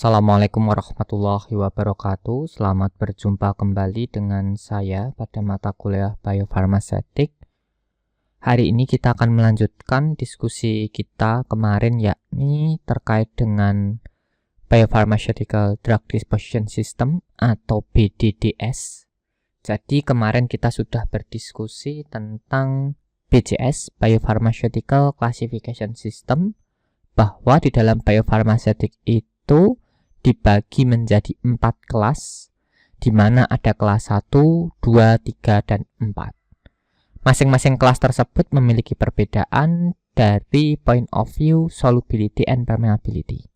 Assalamualaikum warahmatullahi wabarakatuh. Selamat berjumpa kembali dengan saya pada mata kuliah biofarmasetik. Hari ini kita akan melanjutkan diskusi kita kemarin, yakni terkait dengan Biopharmaceutical Drug Disposition System atau BDDS. Jadi kemarin kita sudah berdiskusi tentang BCS, Biopharmaceutical Classification System, bahwa di dalam biofarmasetik itu dibagi menjadi 4 kelas, di mana ada kelas 1, 2, 3, dan 4. Masing-masing kelas tersebut memiliki perbedaan dari point of view solubility and permeability.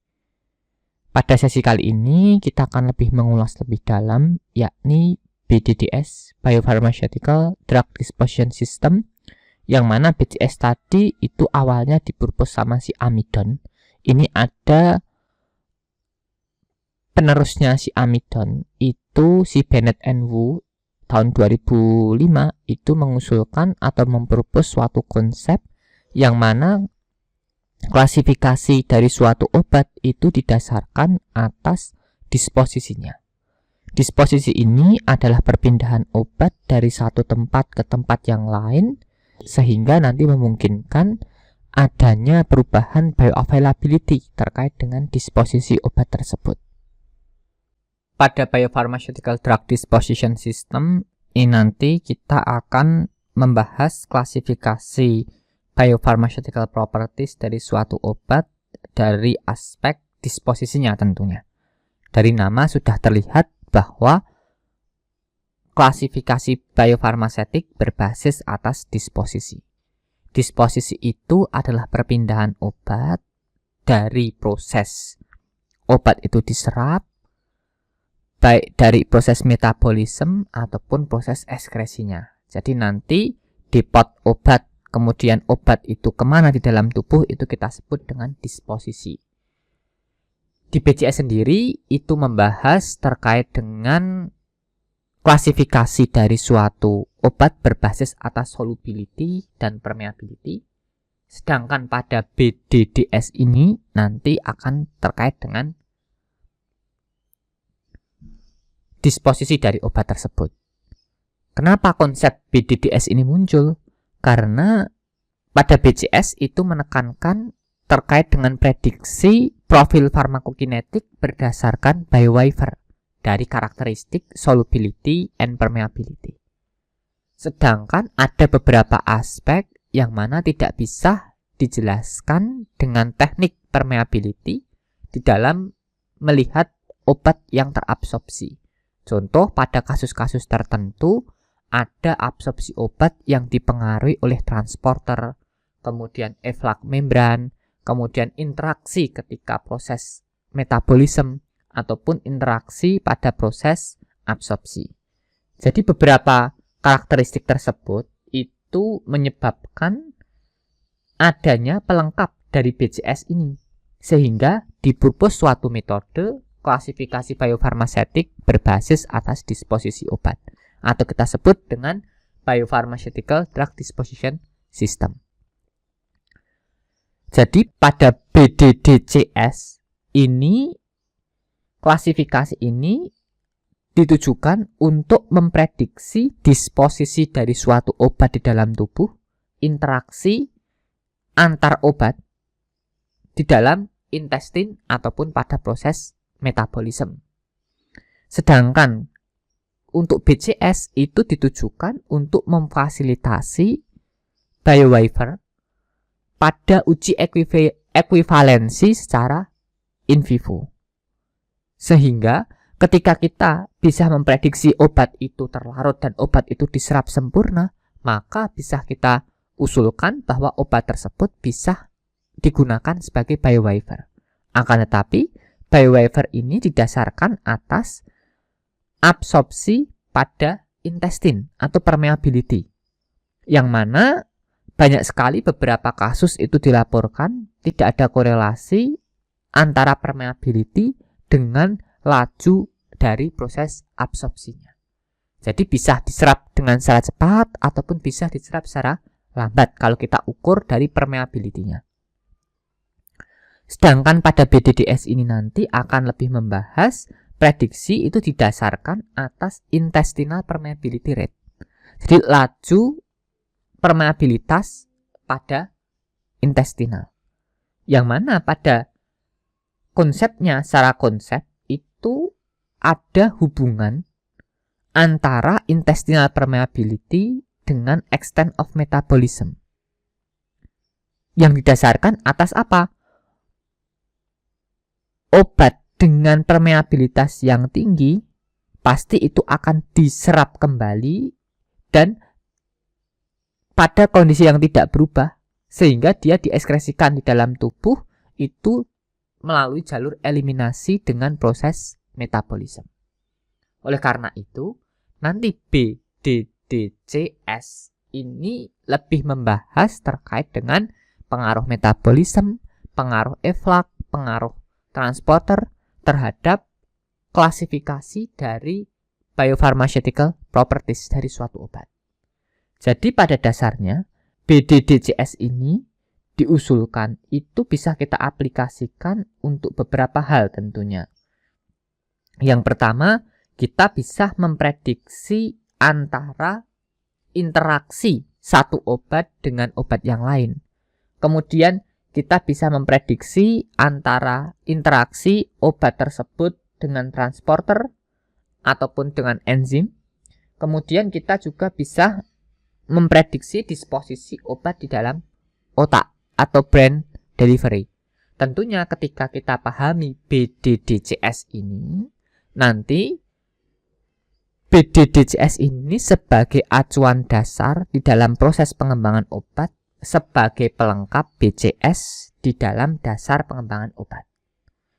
Pada sesi kali ini kita akan lebih mengulas lebih dalam, yakni BDDS, Biopharmaceutical Drug Disposition System, yang mana BCS tadi itu awalnya dipurpose sama si amidon. Ini ada penerusnya si amidon, itu si Bennett and Wu tahun 2005 itu mengusulkan atau mempurpose suatu konsep yang mana klasifikasi dari suatu obat itu didasarkan atas disposisinya. Disposisi ini adalah perpindahan obat dari satu tempat ke tempat yang lain, sehingga nanti memungkinkan adanya perubahan bioavailability terkait dengan disposisi obat tersebut. Pada Biopharmaceutical Drug Disposition System ini nanti kita akan membahas klasifikasi biopharmaceutical properties dari suatu obat dari aspek disposisinya tentunya. Dari nama sudah terlihat bahwa klasifikasi biofarmasetik berbasis atas disposisi. Disposisi itu adalah perpindahan obat dari proses obat itu diserap, baik dari proses metabolisme ataupun proses ekskresinya. Jadi nanti di pot obat, kemudian obat itu kemana di dalam tubuh, itu kita sebut dengan disposisi. Di BCS sendiri itu membahas terkait dengan klasifikasi dari suatu obat berbasis atas solubility dan permeability. Sedangkan pada BDDS ini nanti akan terkait dengan disposisi dari obat tersebut. Kenapa konsep BDDS ini muncul? Karena pada BCS itu menekankan terkait dengan prediksi profil farmakokinetik berdasarkan biowaiver dari karakteristik solubility and permeability. Sedangkan ada beberapa aspek yang mana tidak bisa dijelaskan dengan teknik permeability di dalam melihat obat yang terabsorpsi. Contoh, pada kasus-kasus tertentu ada absorpsi obat yang dipengaruhi oleh transporter, kemudian efflux membran, kemudian interaksi ketika proses metabolisme, ataupun interaksi pada proses absorpsi. Jadi beberapa karakteristik tersebut itu menyebabkan adanya pelengkap dari BCS ini, sehingga dipurpose suatu metode klasifikasi biofarmasetik berbasis atas disposisi obat, atau kita sebut dengan Biopharmaceutical Drug Disposition System. Jadi pada BDDCS ini, klasifikasi ini ditujukan untuk memprediksi disposisi dari suatu obat di dalam tubuh, interaksi antar obat di dalam intestin ataupun pada proses metabolisme. Sedangkan untuk BCS itu ditujukan untuk memfasilitasi biowaiver pada uji ekuivalensi secara in vivo. Sehingga ketika kita bisa memprediksi obat itu terlarut dan obat itu diserap sempurna, maka bisa kita usulkan bahwa obat tersebut bisa digunakan sebagai biowaiver. Akan tetapi, biowaiver ini didasarkan atas absorpsi pada intestin atau permeability, yang mana banyak sekali beberapa kasus itu dilaporkan tidak ada korelasi antara permeability dengan laju dari proses absorpsinya. Jadi bisa diserap dengan secara cepat ataupun bisa diserap secara lambat kalau kita ukur dari permeability-nya. Sedangkan pada BDDS ini nanti akan lebih membahas prediksi itu didasarkan atas intestinal permeability rate. Jadi laju permeabilitas pada intestinal. Yang mana pada konsepnya, secara konsep itu ada hubungan antara intestinal permeability dengan extent of metabolism. Yang didasarkan atas apa? Obat dengan permeabilitas yang tinggi pasti itu akan diserap kembali dan pada kondisi yang tidak berubah, sehingga dia dieskresikan di dalam tubuh itu melalui jalur eliminasi dengan proses metabolisme. Oleh karena itu, nanti BDDCS ini lebih membahas terkait dengan pengaruh metabolisme, pengaruh efflux, pengaruh transporter terhadap klasifikasi dari biopharmaceutical properties dari suatu obat. Jadi pada dasarnya BDDCS ini diusulkan itu bisa kita aplikasikan untuk beberapa hal tentunya. Yang pertama, kita bisa memprediksi antara interaksi satu obat dengan obat yang lain. Kemudian kita bisa memprediksi antara interaksi obat tersebut dengan transporter ataupun dengan enzim. Kemudian kita juga bisa memprediksi disposisi obat di dalam otak atau brain delivery. Tentunya ketika kita pahami BDDCS ini, nanti BDDCS ini sebagai acuan dasar di dalam proses pengembangan obat sebagai pelengkap BCS di dalam dasar pengembangan obat.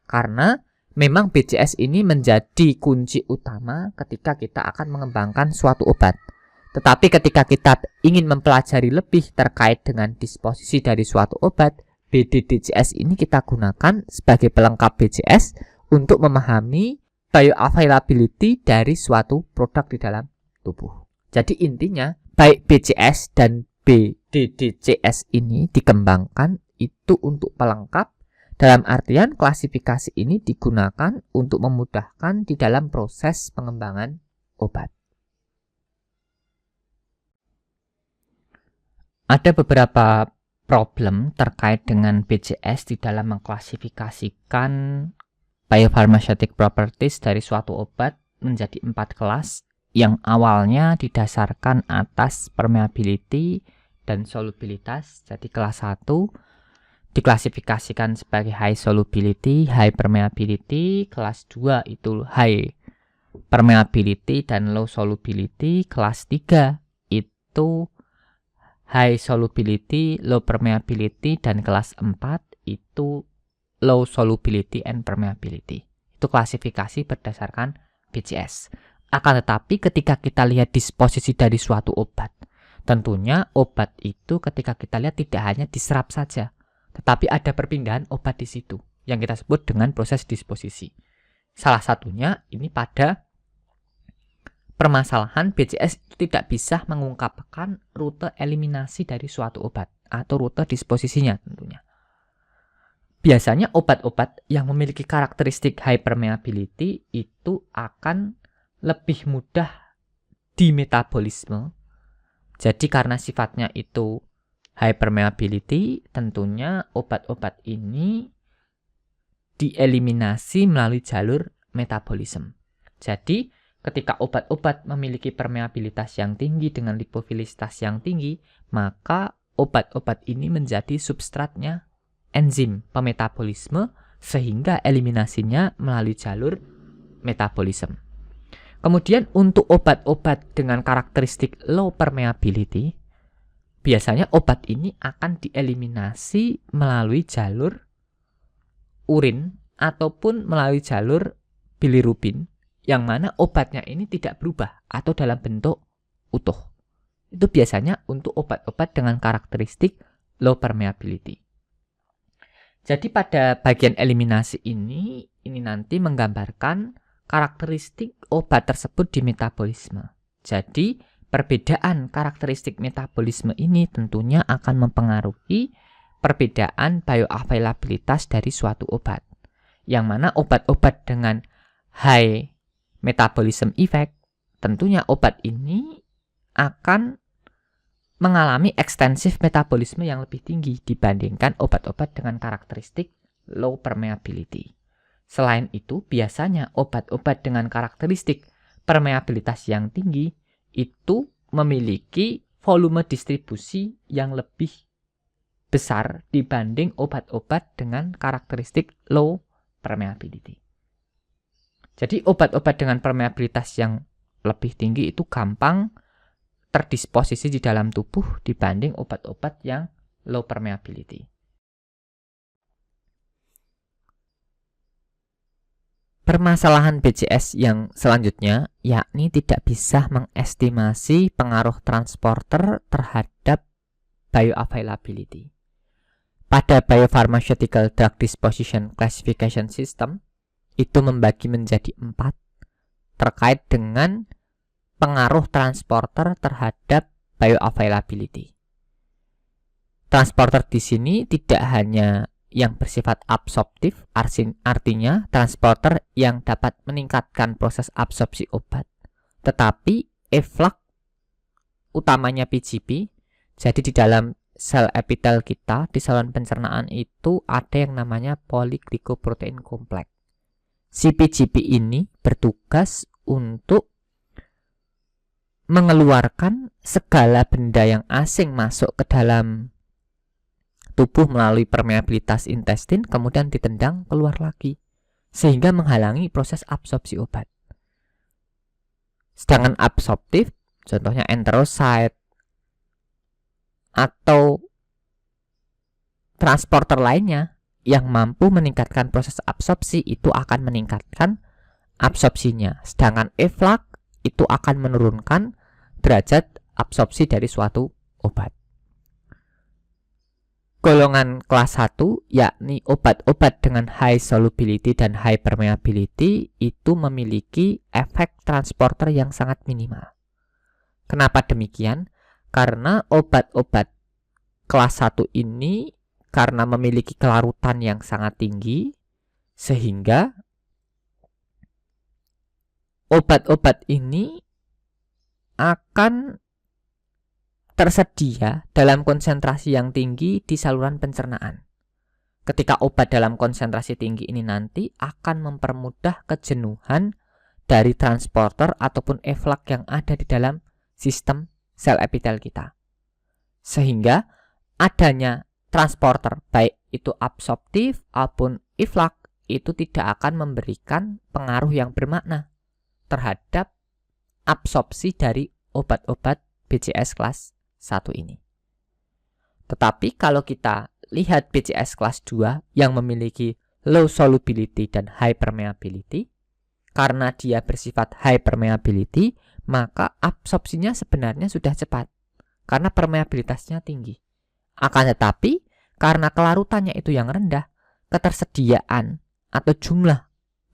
Karena memang BCS ini menjadi kunci utama ketika kita akan mengembangkan suatu obat. Tetapi ketika kita ingin mempelajari lebih terkait dengan disposisi dari suatu obat, BDDCS ini kita gunakan sebagai pelengkap BCS untuk memahami bioavailability dari suatu produk di dalam tubuh. Jadi intinya, baik BCS dan BDDCS ini dikembangkan itu untuk pelengkap, dalam artian klasifikasi ini digunakan untuk memudahkan di dalam proses pengembangan obat. Ada beberapa problem terkait dengan BCS di dalam mengklasifikasikan biopharmaceutical properties dari suatu obat menjadi 4 kelas yang awalnya didasarkan atas permeability dan solubilitas. Jadi kelas 1 diklasifikasikan sebagai high solubility, high permeability, kelas 2 itu high permeability dan low solubility, kelas 3 itu high solubility, low permeability, dan kelas 4 itu low solubility and permeability. Itu klasifikasi berdasarkan BCS. Akan tetapi ketika kita lihat disposisi dari suatu obat, tentunya obat itu ketika kita lihat tidak hanya diserap saja, tetapi ada perpindahan obat di situ yang kita sebut dengan proses disposisi. Salah satunya ini pada permasalahan BCS itu tidak bisa mengungkapkan rute eliminasi dari suatu obat atau rute disposisinya tentunya. Biasanya obat-obat yang memiliki karakteristik high permeability itu akan lebih mudah di metabolisme. Jadi karena sifatnya itu high permeability, tentunya obat-obat ini dieliminasi melalui jalur metabolisme. Jadi ketika obat-obat memiliki permeabilitas yang tinggi dengan lipofilitas yang tinggi, maka obat-obat ini menjadi substratnya enzim pemetabolisme sehingga eliminasinya melalui jalur metabolisme. Kemudian untuk obat-obat dengan karakteristik low permeability, biasanya obat ini akan dieliminasi melalui jalur urin ataupun melalui jalur bilirubin, yang mana obatnya ini tidak berubah atau dalam bentuk utuh. Itu biasanya untuk obat-obat dengan karakteristik low permeability. Jadi pada bagian eliminasi ini nanti menggambarkan karakteristik obat tersebut di metabolisme. Jadi perbedaan karakteristik metabolisme ini tentunya akan mempengaruhi perbedaan bioavailabilitas dari suatu obat. Yang mana obat-obat dengan high metabolism effect, tentunya obat ini akan mengalami ekstensif metabolisme yang lebih tinggi dibandingkan obat-obat dengan karakteristik low permeability. Selain itu, biasanya obat-obat dengan karakteristik permeabilitas yang tinggi itu memiliki volume distribusi yang lebih besar dibanding obat-obat dengan karakteristik low permeability. Jadi obat-obat dengan permeabilitas yang lebih tinggi itu gampang terdisposisi di dalam tubuh dibanding obat-obat yang low permeability. Permasalahan BCS yang selanjutnya yakni tidak bisa mengestimasi pengaruh transporter terhadap bioavailability. Pada Biopharmaceutical Drug Disposition Classification System itu membagi menjadi 4 terkait dengan pengaruh transporter terhadap bioavailability. Transporter di sini tidak hanya yang bersifat absorptif, artinya transporter yang dapat meningkatkan proses absorpsi obat, tetapi efflux utamanya PGP. Jadi di dalam sel epitel kita, di saluran pencernaan itu ada yang namanya polyglycoprotein kompleks. Si PGP ini bertugas untuk mengeluarkan segala benda yang asing masuk ke dalam tubuh melalui permeabilitas intestin, kemudian ditendang keluar lagi, sehingga menghalangi proses absorpsi obat. Sedangkan absorptif, contohnya enterocyte atau transporter lainnya yang mampu meningkatkan proses absorpsi itu akan meningkatkan absorpsinya. Sedangkan efflux itu akan menurunkan derajat absorpsi dari suatu obat. Golongan kelas 1 yakni obat-obat dengan high solubility dan high permeability itu memiliki efek transporter yang sangat minimal. Kenapa demikian? Karena obat-obat kelas 1 ini karena memiliki kelarutan yang sangat tinggi, sehingga obat-obat ini akan tersedia dalam konsentrasi yang tinggi di saluran pencernaan. Ketika obat dalam konsentrasi tinggi ini nanti akan mempermudah kejenuhan dari transporter ataupun efflux yang ada di dalam sistem sel epitel kita. Sehingga adanya transporter, baik itu absorptif maupun efflux, itu tidak akan memberikan pengaruh yang bermakna terhadap absorpsi dari obat-obat BCS kelas 1 ini. Tetapi kalau kita lihat BCS kelas 2 yang memiliki low solubility dan high permeability, karena dia bersifat high permeability, maka absorpsinya sebenarnya sudah cepat karena permeabilitasnya tinggi. Akan tetapi karena kelarutannya itu yang rendah, ketersediaan atau jumlah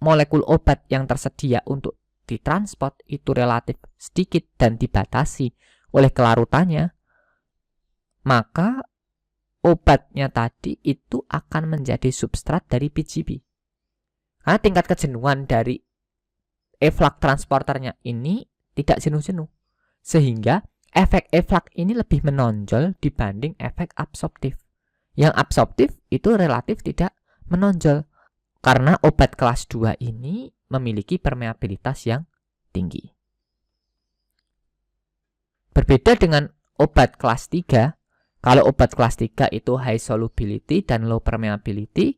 molekul obat yang tersedia untuk ditransport itu relatif sedikit dan dibatasi oleh kelarutannya, maka obatnya tadi itu akan menjadi substrat dari PGP. Karena tingkat kejenuhan dari efflux transporternya ini tidak jenuh-jenuh, sehingga efek efflux ini lebih menonjol dibanding efek absorptif. Yang absorptif itu relatif tidak menonjol karena obat kelas 2 ini memiliki permeabilitas yang tinggi. Berbeda dengan obat kelas 3, kalau obat kelas 3 itu high solubility dan low permeability,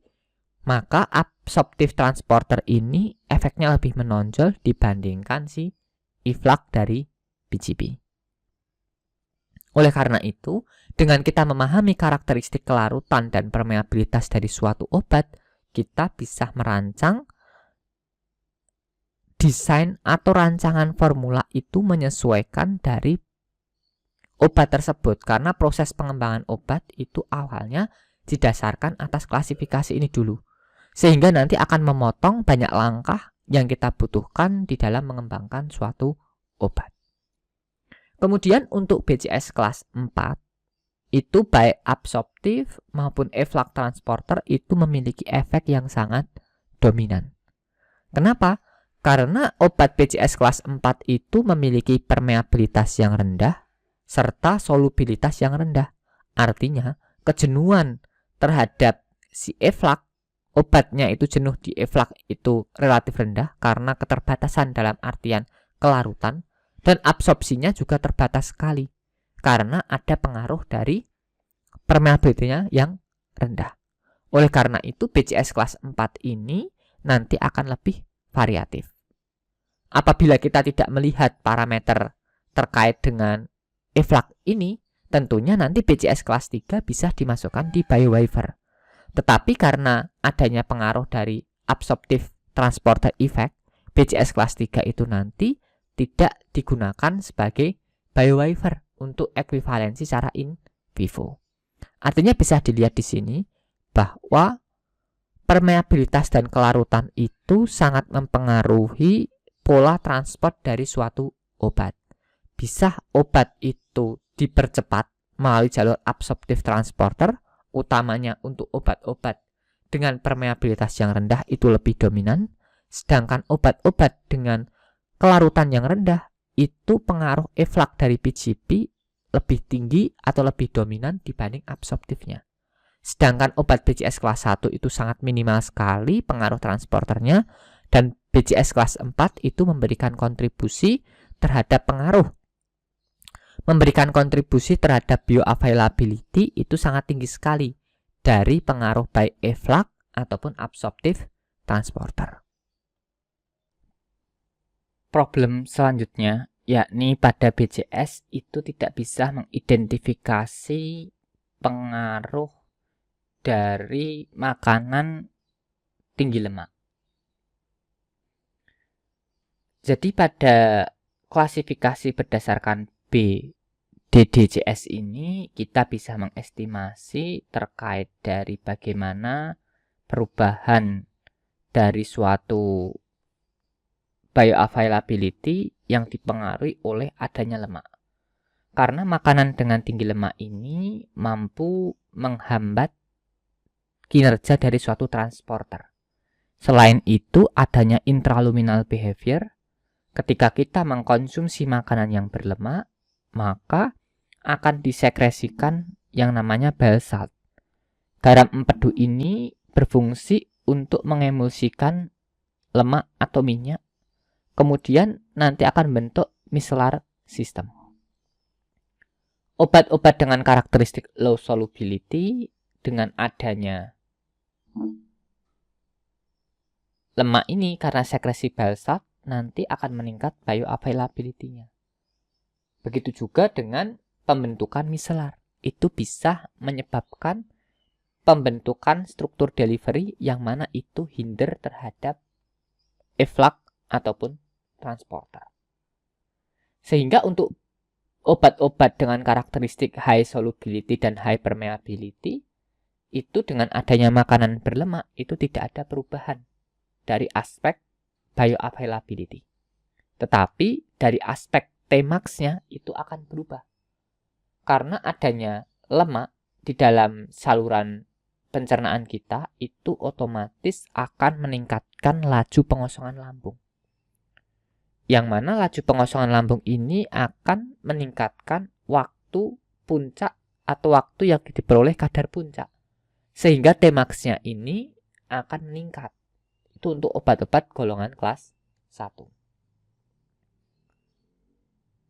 maka absorptive transporter ini efeknya lebih menonjol dibandingkan si efflux dari PGP. Oleh karena itu, dengan kita memahami karakteristik kelarutan dan permeabilitas dari suatu obat, kita bisa merancang desain atau rancangan formula itu menyesuaikan dari obat tersebut, karena proses pengembangan obat itu awalnya didasarkan atas klasifikasi ini dulu, sehingga nanti akan memotong banyak langkah yang kita butuhkan di dalam mengembangkan suatu obat. Kemudian untuk BCS kelas 4 itu baik absorptif maupun efflux transporter itu memiliki efek yang sangat dominan. Kenapa? Karena obat BCS kelas 4 itu memiliki permeabilitas yang rendah serta solubilitas yang rendah. Artinya, kejenuhan terhadap si efflux, obatnya itu jenuh di efflux itu relatif rendah karena keterbatasan dalam artian kelarutan, dan absorpsinya juga terbatas sekali karena ada pengaruh dari permeabilitasnya yang rendah. Oleh karena itu, BCS kelas 4 ini nanti akan lebih variatif. Apabila kita tidak melihat parameter terkait dengan efflux ini, tentunya nanti BCS kelas 3 bisa dimasukkan di biowaiver. Tetapi karena adanya pengaruh dari absorptive transporter effect, BCS kelas 3 itu nanti tidak digunakan sebagai biowaiver untuk ekuivalensi secara in vivo. Artinya bisa dilihat di sini bahwa permeabilitas dan kelarutan itu sangat mempengaruhi pola transport dari suatu obat. Bisa obat itu dipercepat melalui jalur absorptive transporter, utamanya untuk obat-obat dengan permeabilitas yang rendah itu lebih dominan, sedangkan obat-obat dengan kelarutan yang rendah itu pengaruh efflux dari PGP lebih tinggi atau lebih dominan dibanding absorptifnya. Sedangkan obat BCS kelas 1 itu sangat minimal sekali pengaruh transporternya, dan BCS kelas 4 itu memberikan kontribusi terhadap bioavailability itu sangat tinggi sekali dari pengaruh baik efflux ataupun absorptive transporter. Problem selanjutnya yakni pada BCS itu tidak bisa mengidentifikasi pengaruh dari makanan tinggi lemak. Jadi pada klasifikasi berdasarkan BDDCS ini kita bisa mengestimasi terkait dari bagaimana perubahan dari suatu bioavailability yang dipengaruhi oleh adanya lemak. Karena makanan dengan tinggi lemak ini mampu menghambat kinerja dari suatu transporter. Selain itu, adanya intraluminal behavior. Ketika kita mengkonsumsi makanan yang berlemak, maka akan disekresikan yang namanya bile salt. Garam empedu ini berfungsi untuk mengemulsikan lemak atau minyak. Kemudian nanti akan bentuk micellar system. Obat-obat dengan karakteristik low solubility dengan adanya lemak ini karena sekresi bile salt nanti akan meningkat bioavailability-nya. Begitu juga dengan pembentukan micellar. Itu bisa menyebabkan pembentukan struktur delivery yang mana itu hinder terhadap efflux ataupun transporter. Sehingga untuk obat-obat dengan karakteristik high solubility dan high permeability itu dengan adanya makanan berlemak itu tidak ada perubahan dari aspek bioavailability. Tetapi dari aspek Tmax-nya itu akan berubah. Karena adanya lemak di dalam saluran pencernaan kita itu otomatis akan meningkatkan laju pengosongan lambung. Yang mana laju pengosongan lambung ini akan meningkatkan waktu puncak atau waktu yang diperoleh kadar puncak. Sehingga Tmax-nya ini akan meningkat. Itu untuk obat-obat golongan kelas 1.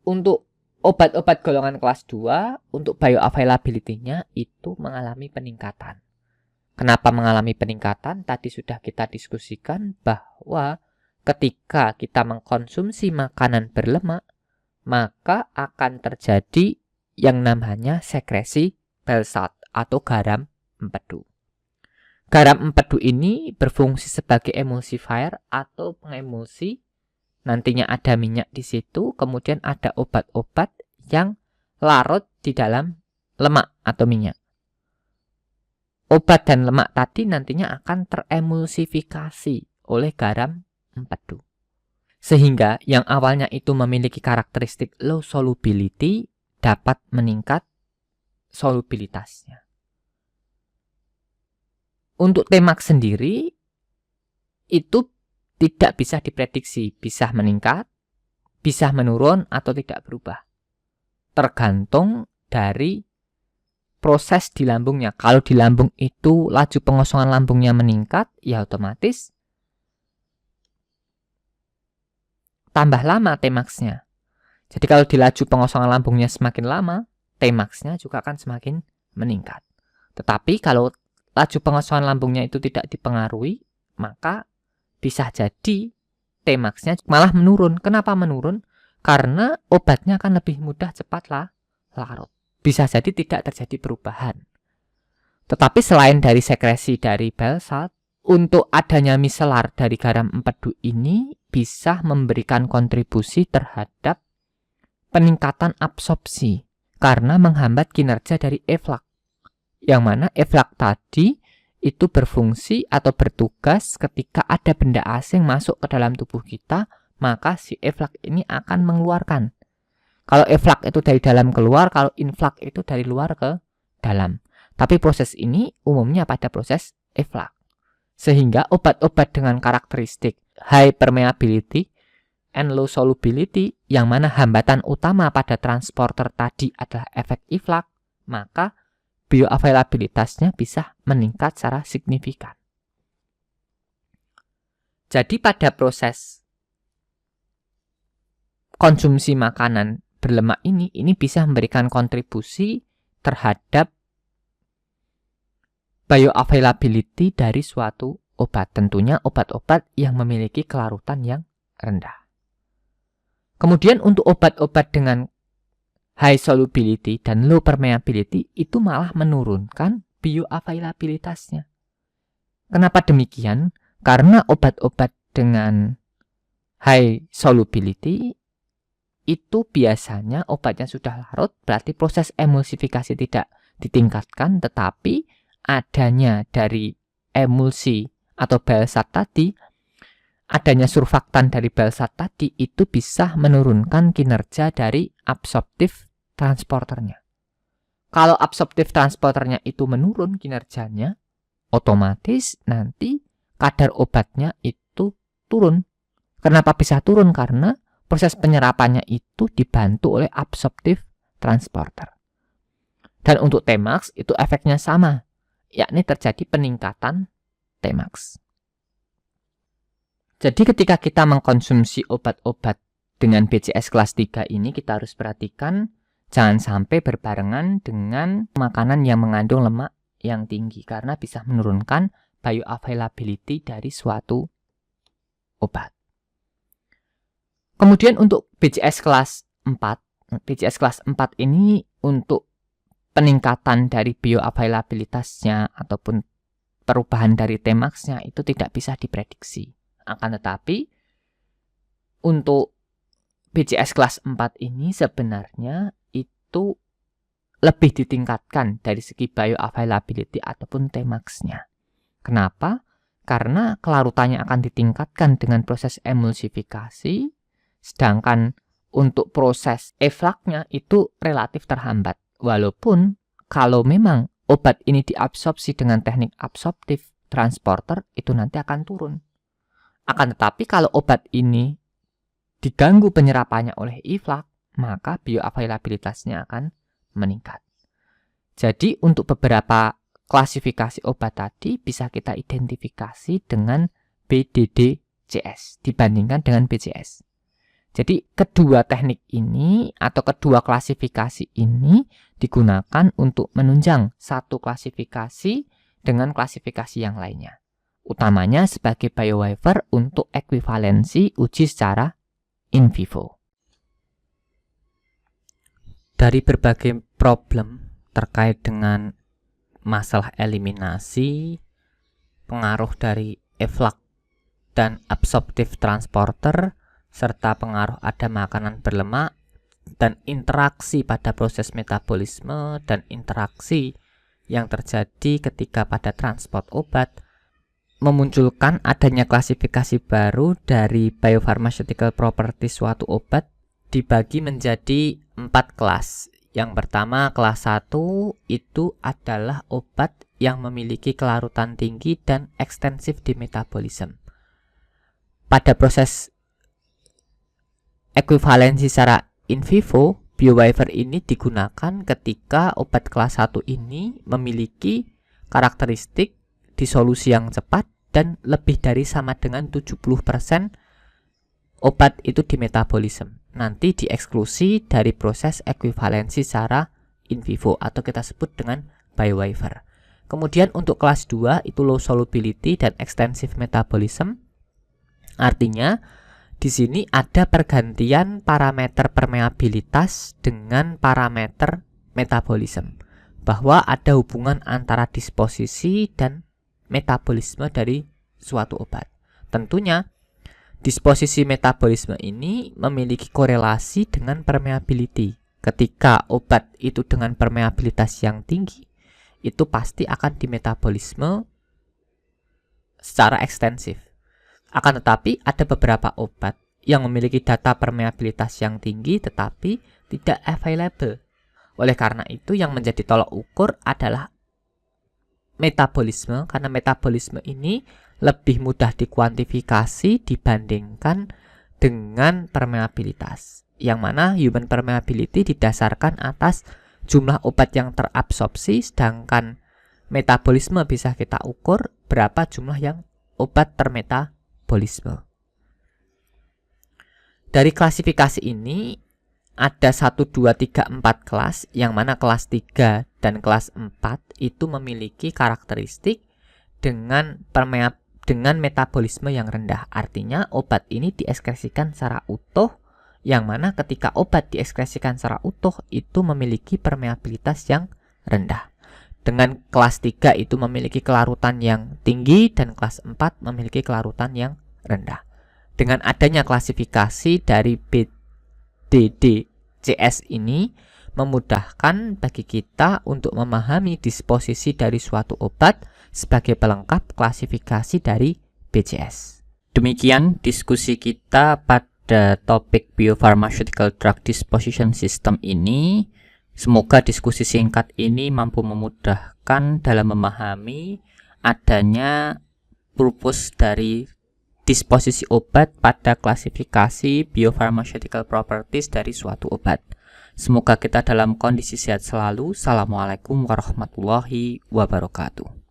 Untuk obat-obat golongan kelas 2, untuk bioavailability-nya itu mengalami peningkatan. Kenapa mengalami peningkatan? Tadi sudah kita diskusikan bahwa ketika kita mengkonsumsi makanan berlemak, maka akan terjadi yang namanya sekresi bile salt atau garam empedu. Garam empedu ini berfungsi sebagai emulsifier atau pengemulsi. Nantinya ada minyak di situ, kemudian ada obat-obat yang larut di dalam lemak atau minyak. Obat dan lemak tadi nantinya akan teremulsifikasi oleh garam empedu. Sehingga yang awalnya itu memiliki karakteristik low solubility dapat meningkat solubilitasnya. Untuk Tmax sendiri itu tidak bisa diprediksi, bisa meningkat, bisa menurun atau tidak berubah. Tergantung dari proses di lambungnya. Kalau di lambung itu laju pengosongan lambungnya meningkat, ya otomatis tambah lama Tmax-nya. Jadi kalau di laju pengosongan lambungnya semakin lama, Tmax-nya juga akan semakin meningkat. Tetapi kalau laju pengosongan lambungnya itu tidak dipengaruhi, maka bisa jadi Tmax-nya malah menurun. Kenapa menurun? Karena obatnya akan lebih mudah cepat larut. Bisa jadi tidak terjadi perubahan. Tetapi selain dari sekresi dari bile salt, untuk adanya miselar dari garam empedu ini bisa memberikan kontribusi terhadap peningkatan absorpsi karena menghambat kinerja dari eflak. Yang mana eflak tadi itu berfungsi atau bertugas ketika ada benda asing masuk ke dalam tubuh kita, maka si eflak ini akan mengeluarkan. Kalau eflak itu dari dalam keluar, kalau inflak itu dari luar ke dalam. Tapi proses ini umumnya pada proses eflak. Sehingga obat-obat dengan karakteristik high permeability and low solubility, yang mana hambatan utama pada transporter tadi adalah efek inflak, maka bioavailabilitasnya bisa meningkat secara signifikan. Jadi pada proses konsumsi makanan berlemak ini bisa memberikan kontribusi terhadap bioavailability dari suatu obat. Tentunya obat-obat yang memiliki kelarutan yang rendah. Kemudian untuk obat-obat dengan high solubility dan low permeability itu malah menurunkan bioavailabilitasnya. Kenapa demikian? Karena obat-obat dengan high solubility itu biasanya obatnya sudah larut, berarti proses emulsifikasi tidak ditingkatkan, tetapi adanya dari emulsi atau bile salt tadi, adanya surfaktan dari bile salt tadi itu bisa menurunkan kinerja dari absorptif transporternya. Kalau absorptif transporternya itu menurun kinerjanya, otomatis nanti kadar obatnya itu turun. Kenapa bisa turun? Karena proses penyerapannya itu dibantu oleh absorptif transporter. Dan untuk Tmax itu efeknya sama, yakni terjadi peningkatan Tmax. Jadi ketika kita mengkonsumsi obat-obat dengan BCS kelas 3 ini, kita harus perhatikan jangan sampai berbarengan dengan makanan yang mengandung lemak yang tinggi, karena bisa menurunkan bioavailability dari suatu obat. Kemudian untuk BCS kelas 4, BCS kelas 4 ini untuk peningkatan dari bioavailabilitasnya ataupun perubahan dari Tmax-nya itu tidak bisa diprediksi. Akan tetapi untuk BCS kelas 4 ini sebenarnya itu lebih ditingkatkan dari segi bioavailability ataupun Tmax-nya. Kenapa? Karena kelarutannya akan ditingkatkan dengan proses emulsifikasi, sedangkan untuk proses eflaknya itu relatif terhambat. Walaupun kalau memang obat ini diabsorpsi dengan teknik absorptif transporter, itu nanti akan turun. Akan tetapi kalau obat ini diganggu penyerapannya oleh inflak, maka bioavailabilitasnya akan meningkat. Jadi untuk beberapa klasifikasi obat tadi bisa kita identifikasi dengan BDDCS dibandingkan dengan BCS. Jadi kedua teknik ini atau kedua klasifikasi ini digunakan untuk menunjang satu klasifikasi dengan klasifikasi yang lainnya. Utamanya sebagai biowaiver untuk ekuivalensi uji secara in vivo. Dari berbagai problem terkait dengan masalah eliminasi, pengaruh dari eflak dan absorptif transporter, serta pengaruh ada makanan berlemak, dan interaksi pada proses metabolisme dan interaksi yang terjadi ketika pada transport obat, memunculkan adanya klasifikasi baru dari biopharmaceutical properties suatu obat dibagi menjadi 4 kelas, Yang pertama, kelas 1 itu adalah obat yang memiliki kelarutan tinggi dan ekstensif di metabolisme. Pada proses ekuivalensi secara in vivo, biowaiver ini digunakan ketika obat kelas 1 ini memiliki karakteristik disolusi yang cepat dan lebih dari sama dengan 70% obat itu di metabolisme. Nanti dieksklusi dari proses ekuivalensi secara in vivo atau kita sebut dengan biowaiver. Kemudian untuk kelas 2 itu low solubility dan extensive metabolism. Artinya di sini ada pergantian parameter permeabilitas dengan parameter metabolisme, bahwa ada hubungan antara disposisi dan metabolisme dari suatu obat. Tentunya disposisi metabolisme ini memiliki korelasi dengan permeability. Ketika obat itu dengan permeabilitas yang tinggi, itu pasti akan di metabolisme secara ekstensif. Akan tetapi ada beberapa obat yang memiliki data permeabilitas yang tinggi tetapi tidak available. Oleh karena itu yang menjadi tolak ukur adalah metabolisme, karena metabolisme ini lebih mudah dikuantifikasi dibandingkan dengan permeabilitas. Yang mana human permeability didasarkan atas jumlah obat yang terabsorpsi, sedangkan metabolisme bisa kita ukur berapa jumlah yang obat termetabolisme. Dari klasifikasi ini ada 1, 2, 3, 4 kelas, yang mana kelas 3 dan kelas 4 itu memiliki karakteristik dengan metabolisme yang rendah. Artinya obat ini diekskresikan secara utuh, yang mana ketika obat diekskresikan secara utuh itu memiliki permeabilitas yang rendah. Dengan kelas 3 itu memiliki kelarutan yang tinggi dan kelas 4 memiliki kelarutan yang rendah. Dengan adanya klasifikasi dari BDDCS ini memudahkan bagi kita untuk memahami disposisi dari suatu obat sebagai pelengkap klasifikasi dari BCS. Demikian diskusi kita pada topik Biopharmaceutical Drug Disposition System ini. Semoga diskusi singkat ini mampu memudahkan dalam memahami adanya purpose dari disposisi obat pada klasifikasi biopharmaceutical properties dari suatu obat. Semoga kita dalam kondisi sehat selalu. Assalamualaikum warahmatullahi wabarakatuh.